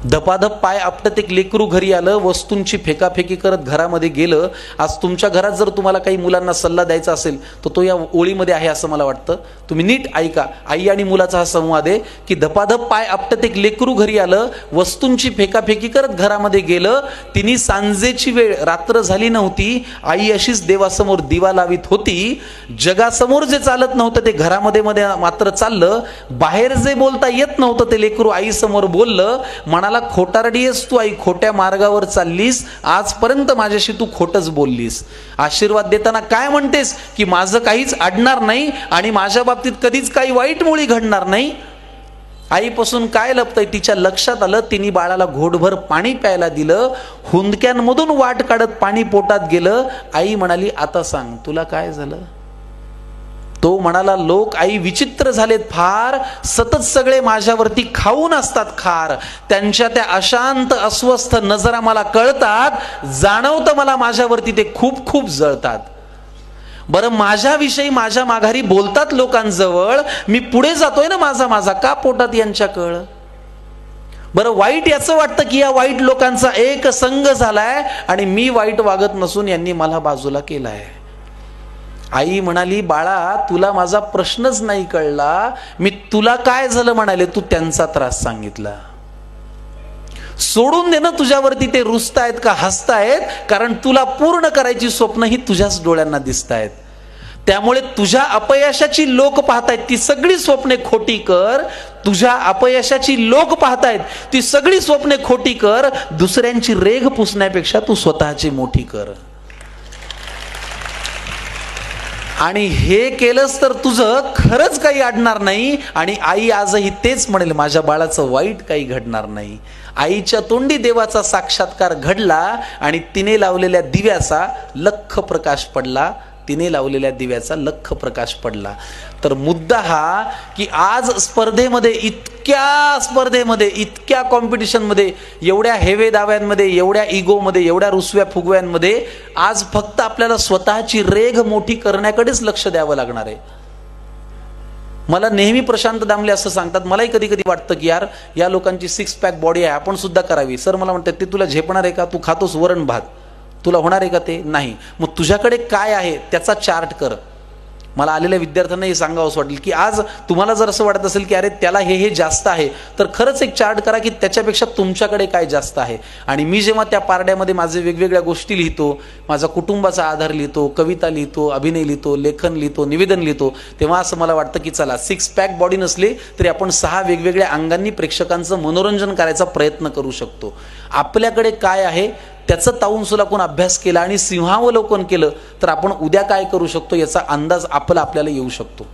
धपाधप पाय आपटत एक लेकरू घरी आलं, वस्तूंची फेकाफेकी करत घरामध्ये गेलं. आज तुमच्या घरात जर तुम्हाला काही मुलांना सल्ला द्यायचा असेल तर तो या ओळीमध्ये आहे असं मला वाटतं. तुम्ही नीट ऐका. आई आणि मुलाचा हा संवाद आहे की धपाधप पाय आपटत एक लेकरू घरी आलं, वस्तूंची फेकाफेकी करत घरामध्ये गेलं. तिने सांजेची वेळ, रात्र झाली नव्हती. आई अशीच देवासमोर दिवा लावित होती. जगासमोर जे चालत नव्हतं ते घरामध्ये मध्ये मात्र चाललं. बाहेर जे बोलता येत नव्हतं ते लेकरू आई समोर बोललं. म्हणाला, खोटारडी आहेस तू आई, खोट्या मार्गावर चाललीस, आजपर्यंत माझ्याशी तू खोटच बोललीस. आशीर्वाद देताना काय म्हणतेस की माझं काहीच अडणार नाही आणि माझ्या बाबतीत कधीच काही वाईट मुळी घडणार नाही. आईपासून काय लपतंय तिच्या लक्षात आलं. तिने बाळाला घोटभर पाणी प्यायला दिलं. हुंदक्यांमधून वाट काढत पाणी पोटात गेलं. आई म्हणाली, आता सांग तुला काय झालं. तो म्हणाला, लोक आई विचित्र झालेत फार, सतत सगळे माझ्यावरती खाऊन असतात खार. त्यांच्या त्या अशांत अस्वस्थ नजरा मला कळतात. जाणवतं मला माझ्यावरती ते खूप खूप जळतात. बरं, माझ्याविषयी माझ्या माघारी बोलतात लोकांजवळ, मी पुढे जातोय ना माझा माझा, का पोटात यांच्या कळ. बरं, वाईट याचं वाटतं की या वाईट लोकांचा एक संघ झालाय आणि मी वाईट वागत नसून यांनी मला बाजूला केलाय. आई म्हणाली, बाळा तुला माझा प्रश्नच नाही कळला. मी तुला काय झालं म्हणाले, तू त्यांचा त्रास सांगितला. सोडून दे ना तुझ्यावरती ते रुसतायत का हसतायत, कारण तुला पूर्ण करायची स्वप्न ही तुझ्याच डोळ्यांना दिसतायत. त्यामुळे तुझ्या अपयशाची लोक पाहतायत ती सगळी स्वप्ने खोटी कर. तुझ्या अपयशाची लोक पाहतायत ती सगळी स्वप्ने खोटी कर. दुसऱ्यांची रेघ पुसण्यापेक्षा तू स्वतःची मोठी कर. आणि हे केलंस तर तुझं खरंच काही अडणार नाही. आणि आई आजही तेच म्हणेल, माझ्या बाळाचं वाईट काही घडणार नाही. आईच्या तोंडी देवाचा साक्षात्कार घडला आणि तिने लावलेल्या दिव्याचा लख प्रकाश पडला. तिने लावलेल्या दिव्याचा लख प्रकाश पडला. तर मुद्दा हा की आज स्पर्धेमध्ये, इतक्या कॉम्पिटिशनमध्ये, एवढ्या हेवे दाव्यांमध्ये, एवढ्या इगोमध्ये, एवढ्या रुसव्या फुगव्यांमध्ये आज फक्त आपल्याला स्वतःची रेघ मोठी करण्याकडेच लक्ष द्यावं लागणार आहे. मला नेहमी प्रशांत दामले असं सांगतात, मलाही कधी कधी वाटतं की यार या लोकांची 6 पॅक बॉडी आहे, आपण सुद्धा करावी. सर मला म्हणतात, ते तुला झेपणार आहे का, तू खातोस वरण भात, तुला होणार आहे का ते. नाही. मग तुझ्याकडे काय आहे त्याचा चार्ट कर. मला आलेल्या विद्यार्थ्यांना हे सांगावंसं वाटेल की आज तुम्हाला जर असं वाटत असेल की अरे त्याला हे जास्त आहे, तर खरंच एक चार्ट करा की त्याच्यापेक्षा तुमच्याकडे काय जास्त आहे. आणि मी जेव्हा त्या पारड्यामध्ये माझे वेगवेगळ्या गोष्टी लिहितो, माझा कुटुंबाचा आधार लिहितो, कविता लिहितो, अभिनय लिहितो, लेखन लिहितो, निवेदन लिहितो, तेव्हा असं मला वाटतं की चला 6 पॅक बॉडी नसली तरी आपण 6 वेगवेगळ्या अंगांनी प्रेक्षकांचं मनोरंजन करायचा प्रयत्न करू शकतो. आपल्याकडे काय आहे त्याचं ताऊन सुलाकून अभ्यास केला आणि सिंहावलोकन केलं तर आपण उद्या काय करू शकतो याचा अंदाज आपल्याला येऊ शकतो.